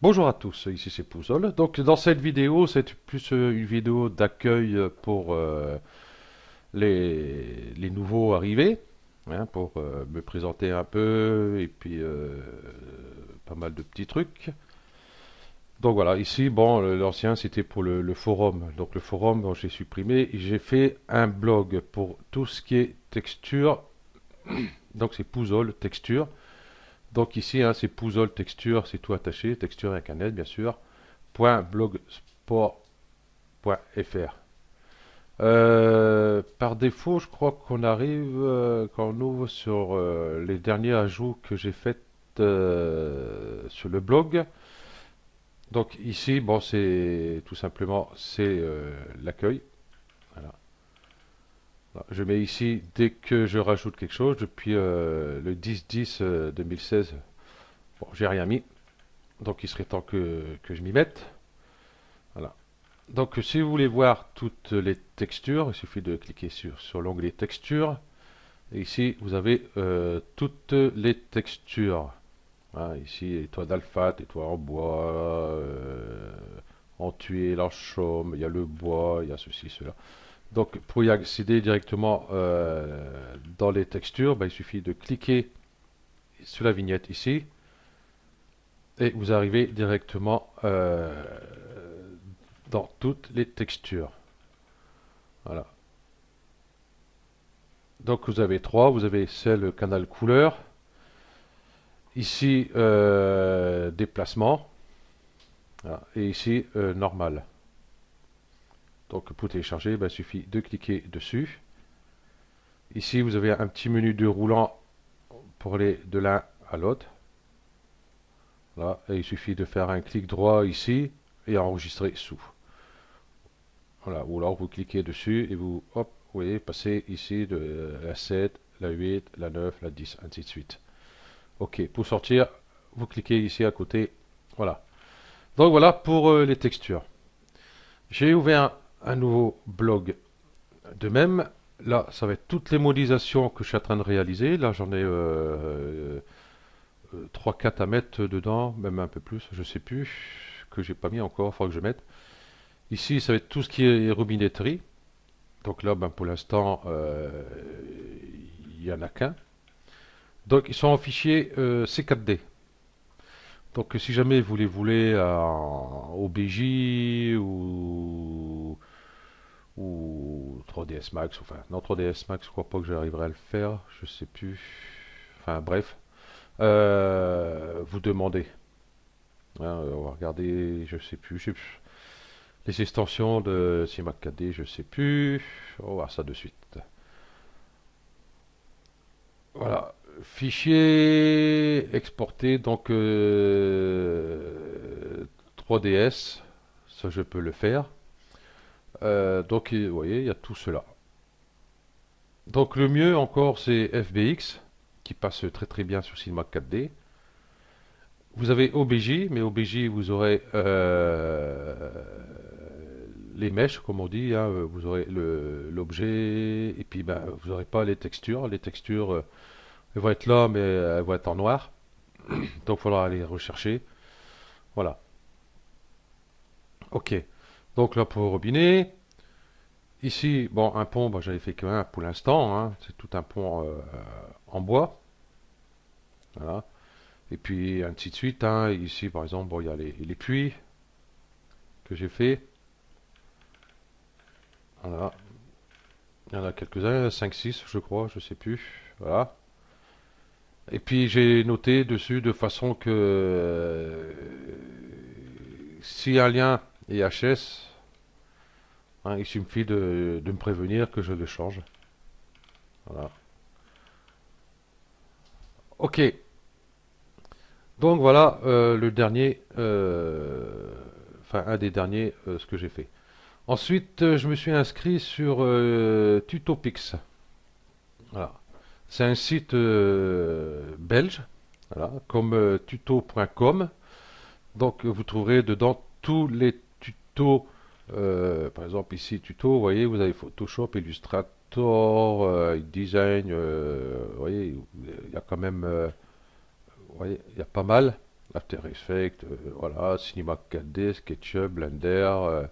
Bonjour à tous, ici c'est Pouzol. Donc dans cette vidéo, c'est plus une vidéo d'accueil pour les nouveaux arrivés, hein, pour me présenter un peu et puis pas mal de petits trucs. Donc voilà, ici, bon, l'ancien c'était pour le forum. Donc le forum, bon, j'ai supprimé et j'ai fait un blog pour tout ce qui est texture. Donc c'est Pouzol texture. Donc ici, hein, c'est Pouzol texture, c'est tout attaché, texture avec un L bien sûr. .blogspot.fr. Par défaut, je crois qu'on arrive, quand on ouvre sur les derniers ajouts que j'ai faits sur le blog. Donc ici, bon, c'est tout simplement l'accueil. Voilà. Voilà. Je mets ici dès que je rajoute quelque chose depuis le 10-10 2016. Bon, j'ai rien mis, donc il serait temps que je m'y mette. Voilà. Donc si vous voulez voir toutes les textures, il suffit de cliquer sur l'onglet texture. Et ici, vous avez toutes les textures. Hein, ici, les toits d'alpha, les toits en bois, en tuile, en chaume, il y a le bois, il y a ceci, cela. Donc pour y accéder directement dans les textures, ben, il suffit de cliquer sur la vignette ici et vous arrivez directement dans toutes les textures. Voilà. Donc vous avez trois, vous avez celle canal couleur, ici déplacement, voilà, et ici normal. Donc pour télécharger, ben, il suffit de cliquer dessus. Ici vous avez un petit menu de roulant pour aller de l'un à l'autre. Voilà, et il suffit de faire un clic droit ici et enregistrer sous. Voilà, ou alors vous cliquez dessus et vous, hop, vous voyez, passez ici de la 7, la 8, la 9, la 10, ainsi de suite. Ok, pour sortir, vous cliquez ici à côté. Voilà. Donc voilà pour les textures. J'ai ouvert un nouveau blog de même. Là, ça va être toutes les modélisations que je suis en train de réaliser. Là, j'en ai 3-4 à mettre dedans, même un peu plus, je sais plus, que j'ai pas mis encore, il faudra que je mette. Ici, ça va être tout ce qui est robinetterie. Donc là, ben, pour l'instant, il n'y en a qu'un. Donc ils sont en fichier C4D. Donc si jamais vous les voulez en OBJ ou 3ds Max, enfin non 3ds Max, je crois pas que j'arriverai à le faire, je sais plus. Enfin bref, vous demandez. Hein, on va regarder, je sais plus. Les extensions de CMake 4D, je sais plus. On va voir ça de suite. Voilà, fichier exporté, donc 3ds, ça je peux le faire. Donc vous voyez, il y a tout cela. Donc le mieux encore c'est FBX, qui passe très très bien sur Cinemax 4D. Vous avez OBJ, mais OBJ vous aurez les mèches, comme on dit, hein, vous aurez l'objet, et puis ben, vous n'aurez pas les textures. Les textures, elles vont être là, mais elles vont être en noir. Donc il faudra aller rechercher. Voilà. Ok. Donc là pour le robinet. Ici, bon, un pont, bah, j'avais fait qu'un pour l'instant. Hein. C'est tout un pont en bois. Voilà. Et puis ainsi de suite. Hein. Ici, par exemple, bon, il y a les puits que j'ai fait. Voilà. Il y en a quelques-uns, 5-6 je crois, je sais plus. Voilà. Et puis j'ai noté dessus de façon que si un lien est HS, hein, il suffit de me prévenir que je le change. Voilà. Ok. Donc voilà le dernier, enfin un des derniers, ce que j'ai fait. Ensuite, je me suis inscrit sur Tutopix. Voilà. C'est un site belge, voilà, comme tuto.com. Donc vous trouverez dedans tous les tutos. Par exemple ici tuto, vous voyez, vous avez Photoshop, Illustrator, InDesign. Vous voyez, il y a quand même, vous voyez, il y a pas mal. After Effects, voilà, Cinema 4D, SketchUp, Blender.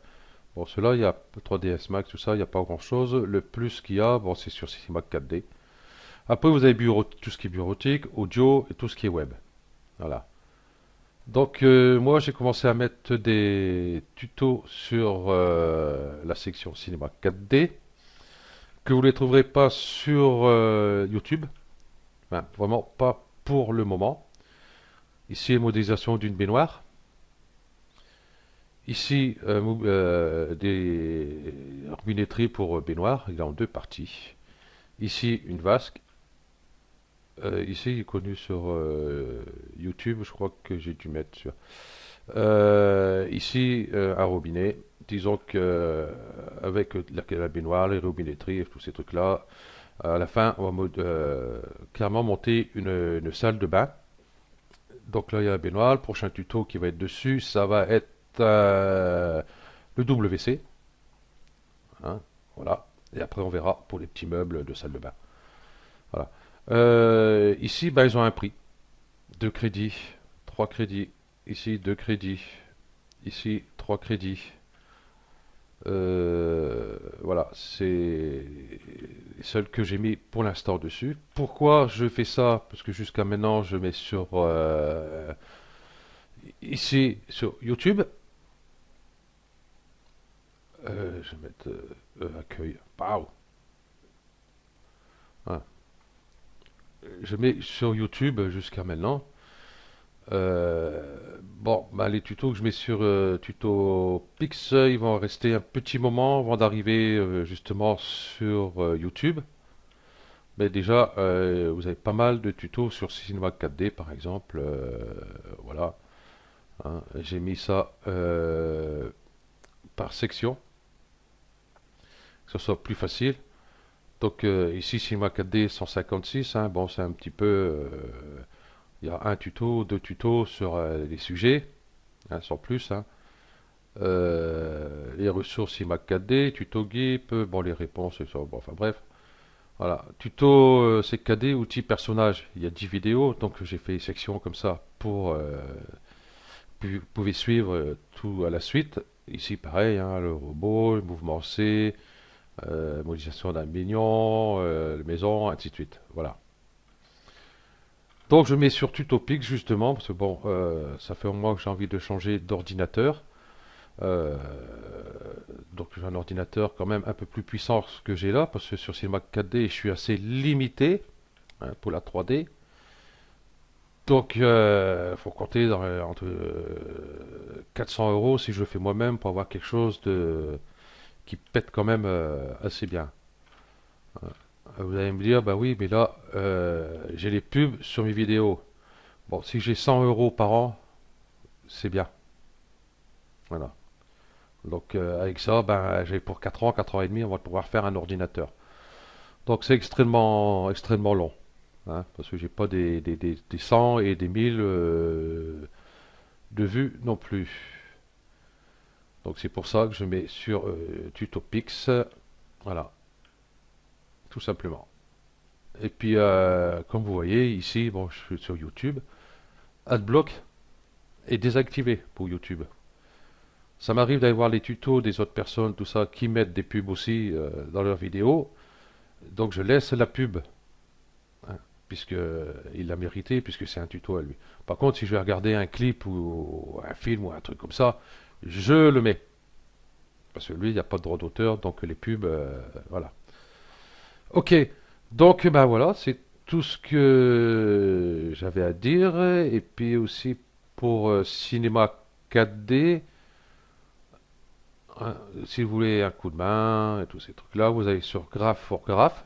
Bon, cela, il y a 3ds Max, tout ça, il n'y a pas grand-chose. Le plus qu'il y a, bon, c'est sur Cinema 4D. Après, vous avez tout ce qui est bureautique, audio et tout ce qui est web. Voilà. Donc, moi, j'ai commencé à mettre des tutos sur la section Cinéma 4D que vous ne les trouverez pas sur YouTube. Enfin, vraiment pas pour le moment. Ici, modélisation d'une baignoire. Ici, des robinetteries pour baignoire. Il est en deux parties. Ici, une vasque. Ici, il est connu sur YouTube. Je crois que j'ai dû mettre sur. Ici, un robinet. Disons que avec la baignoire, les robinetteries et tous ces trucs-là, à la fin, on va clairement monter une salle de bain. Donc là, il y a la baignoire. Le prochain tuto qui va être dessus, ça va être le WC. Hein, voilà. Et après, on verra pour les petits meubles de salle de bain. Voilà. Ici, bah, ils ont un prix. 2 crédits, 3 crédits. Ici, 2 crédits. Ici, 3 crédits. Voilà, c'est les seuls que j'ai mis pour l'instant dessus. Pourquoi je fais ça? Parce que jusqu'à maintenant, je mets sur ici sur YouTube. Je vais mettre accueil. Waouh. Voilà. Je mets sur YouTube jusqu'à maintenant. Bon, bah, les tutos que je mets sur Tuto Pix, ils vont rester un petit moment avant d'arriver justement sur YouTube. Mais déjà, vous avez pas mal de tutos sur Cinema 4D par exemple. Voilà, hein. J'ai mis ça par section, que ce soit plus facile. Donc ici, Cinema 4D 156, hein, bon, c'est un petit peu. Il y a un tuto, deux tutos sur les sujets, hein, sans plus, hein. Les ressources IMAX 4D, tuto GIMP, bon, les réponses, et ça, bon, enfin bref. Voilà, tuto CKD, outils personnages. Il y a 10 vidéos, donc j'ai fait une section comme ça pour. Vous pouvez suivre tout à la suite. Ici, pareil, hein, le robot, le mouvement C, modélisation d'un mignon, la maison, ainsi de suite. Voilà. Donc je mets sur Tutopix justement, parce que bon, ça fait un mois que j'ai envie de changer d'ordinateur. Euh, donc j'ai un ordinateur quand même un peu plus puissant que j'ai là, parce que sur Cinemax 4D, je suis assez limité, hein, pour la 3D. Donc il faut compter entre 400 euros si je le fais moi-même pour avoir quelque chose qui pète quand même assez bien. Vous allez me dire, bah oui, mais là, j'ai les pubs sur mes vidéos. Bon, si j'ai 100 euros par an, c'est bien. Voilà. Donc avec ça, ben, j'ai pour 4 ans, 4 ans et demi, on va pouvoir faire un ordinateur. Donc c'est extrêmement long, hein, parce que j'ai pas des 100 et des 1000 de vues non plus. Donc c'est pour ça que je mets sur Tutopix, voilà, tout simplement. Et puis comme vous voyez ici, bon, je suis sur YouTube, AdBlock est désactivé pour YouTube. Ça m'arrive d'aller voir les tutos des autres personnes, tout ça, qui mettent des pubs aussi dans leurs vidéos. Donc je laisse la pub, hein, puisque il l'a mérité, puisque c'est un tuto à lui. Par contre, si je vais regarder un clip ou un film ou un truc comme ça, je le mets. Parce que lui, il n'y a pas de droit d'auteur, donc les pubs, voilà. Ok, donc ben voilà, c'est tout ce que j'avais à dire. Et puis aussi pour Cinéma 4D, hein, si vous voulez un coup de main et tous ces trucs-là, vous allez sur Graph for Graph.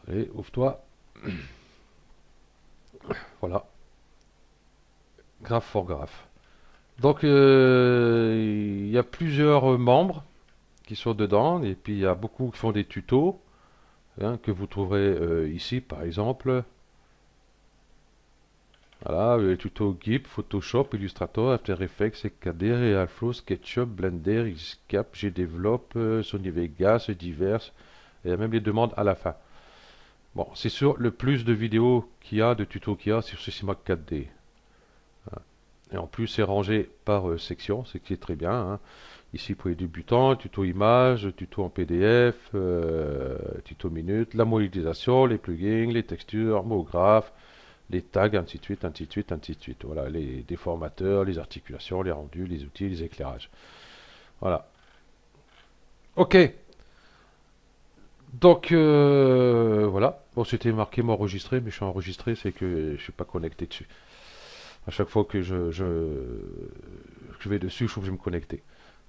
Allez, ouvre-toi. Voilà, Graph for Graph. Donc, il y a plusieurs membres qui sont dedans, et puis il y a beaucoup qui font des tutos, hein, que vous trouverez ici, par exemple. Voilà, les tutos GIMP, Photoshop, Illustrator, After Effects, CKD, Realflow, SketchUp, Blender, Xscape, GDevelop, Sony Vegas, divers, et il y a même les demandes à la fin. Bon, c'est sûr, le plus de vidéos qu'il y a, de tutos qu'il y a, c'est sur Simac 4D. Et en plus, c'est rangé par section, ce qui est très bien, hein. Ici, pour les débutants, tuto image, tuto en PDF, tuto minute, la modélisation, les plugins, les textures, mots graphes, les tags, ainsi de suite, ainsi de suite, ainsi de suite. Voilà, les déformateurs, les articulations, les rendus, les outils, les éclairages. Voilà. Ok. Donc, voilà. Bon, c'était marqué m'enregistrer, mais je suis enregistré, c'est que je suis pas connecté dessus. À chaque fois que je vais dessus, je trouve que je vais me connecter.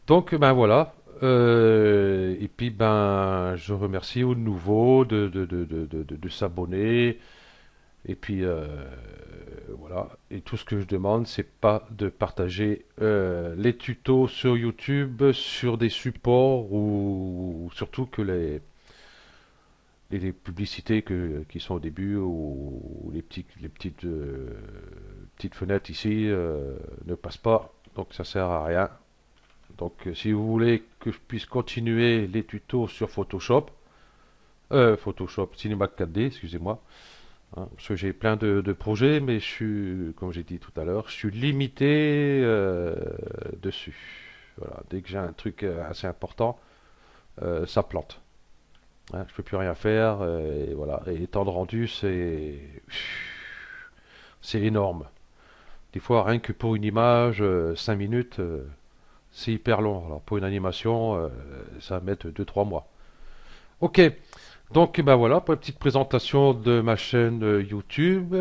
Donc, ben voilà. Et puis, ben, je remercie aux nouveaux de s'abonner. Et puis, voilà. Et tout ce que je demande, c'est pas de partager les tutos sur YouTube, sur des supports ou surtout que les publicités qui sont au début ou petites fenêtres ici ne passent pas. Donc, ça sert à rien. Donc, si vous voulez que je puisse continuer les tutos sur Photoshop Cinema 4D, excusez-moi, hein, parce que j'ai plein de projets, mais je suis, comme j'ai dit tout à l'heure, je suis limité dessus. Voilà, dès que j'ai un truc assez important, ça plante. Hein, je peux plus rien faire, et voilà. Et les temps de rendu, c'est énorme. Des fois, rien que pour une image, 5 minutes. C'est hyper long. Alors pour une animation, ça va mettre 2 3 mois. Ok, donc ben voilà pour une petite présentation de ma chaîne YouTube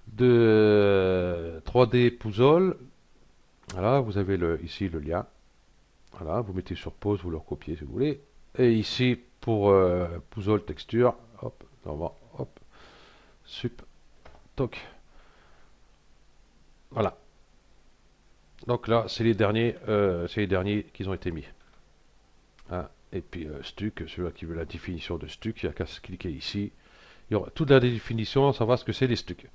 de 3D Puzzle. Voilà, vous avez ici le lien. Voilà, vous mettez sur pause, vous le recopiez si vous voulez. Et ici pour Puzzle Texture, hop, normalement, hop, sup, toc. Voilà. Donc là, c'est les derniers qui ont été mis. Hein. Et puis Stuck, celui qui veut la définition de Stuck, il n'y a qu'à se cliquer ici. Il y aura toute la définition, savoir ce que c'est les Stuck.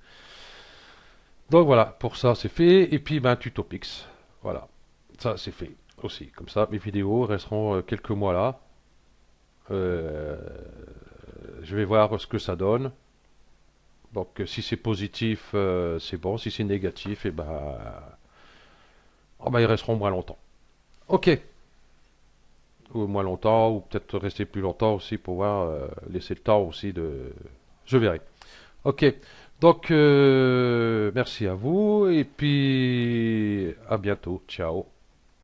Donc voilà, pour ça c'est fait. Et puis ben Tutopix. Voilà, ça c'est fait aussi. Comme ça, mes vidéos resteront quelques mois là. Euh, je vais voir ce que ça donne. Donc si c'est positif, c'est bon. Si c'est négatif, et ben, oh, ben ils resteront moins longtemps. Ok, ou moins longtemps, ou peut-être rester plus longtemps aussi pour voir, laisser le temps aussi de. Je verrai. Ok, donc merci à vous et puis à bientôt. Ciao.